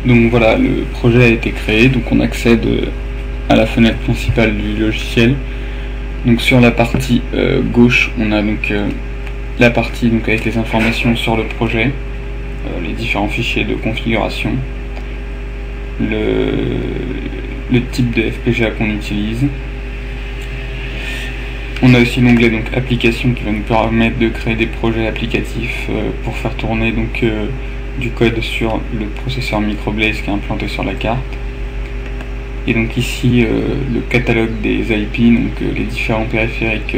Donc voilà, le projet a été créé, donc on accède à la fenêtre principale du logiciel. Donc sur la partie gauche, on a donc la partie donc avec les informations sur le projet, les différents fichiers de configuration, le type de FPGA qu'on utilise. On a aussi l'onglet donc application qui va nous permettre de créer des projets applicatifs pour faire tourner donc du code sur le processeur Microblaze qui est implanté sur la carte. Et donc ici le catalogue des IP, donc les différents périphériques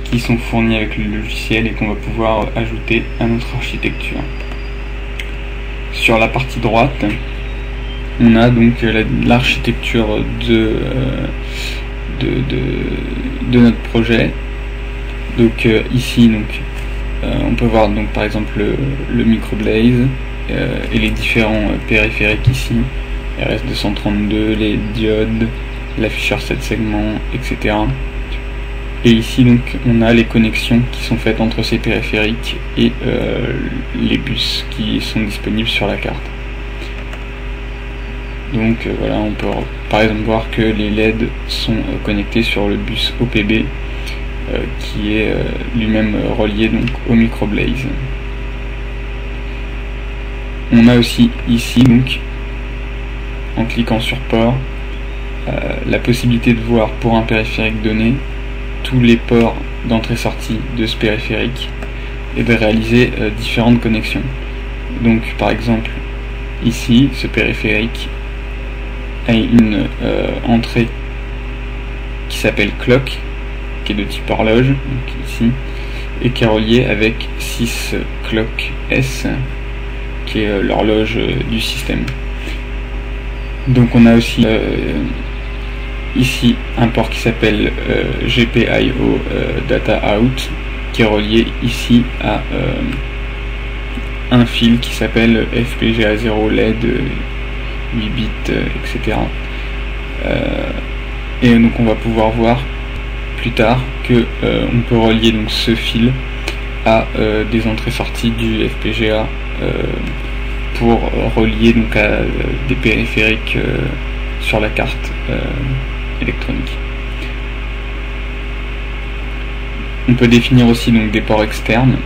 qui sont fournis avec le logiciel et qu'on va pouvoir ajouter à notre architecture. Sur la partie droite, on a donc l'architecture de notre projet. Donc ici donc on peut voir donc par exemple le Microblaze et les différents périphériques ici, RS232, les diodes, l'afficheur 7 segments, etc. Et ici donc on a les connexions qui sont faites entre ces périphériques et les bus qui sont disponibles sur la carte. Donc voilà, on peut par exemple voir que les LED sont connectés sur le bus OPB qui est lui-même relié donc au Microblaze. On a aussi ici donc, en cliquant sur port, la possibilité de voir pour un périphérique donné tous les ports d'entrée-sortie de ce périphérique et de réaliser différentes connexions. Donc par exemple ici ce périphérique a une entrée qui s'appelle clock, qui est de type horloge, donc ici, et qui est reliée avec 6 clock S, qui est l'horloge du système. Donc on a aussi ici un port qui s'appelle GPIO Data Out, qui est relié ici à un fil qui s'appelle FPGA 0 LED 8 bits, etc. Et donc on va pouvoir voir plus tard que on peut relier donc ce fil à des entrées-sorties du FPGA pour relier donc à des périphériques sur la carte électronique. On peut définir aussi donc des ports externes,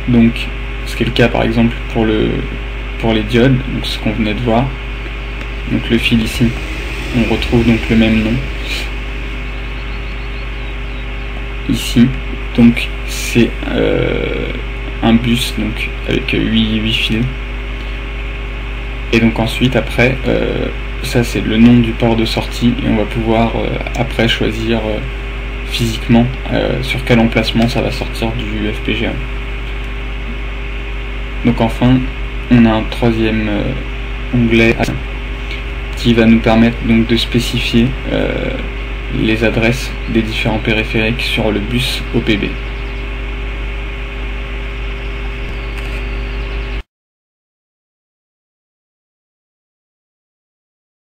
donc ce qui est le cas par exemple pour les diodes, donc ce qu'on venait de voir. Donc le fil ici, on retrouve donc le même nom ici, donc c'est un bus donc avec 8 fils, et donc ensuite après ça c'est le nom du port de sortie, et on va pouvoir après choisir physiquement sur quel emplacement ça va sortir du FPGA. Donc enfin on a un troisième onglet qui va nous permettre donc de spécifier les adresses des différents périphériques sur le bus OPB.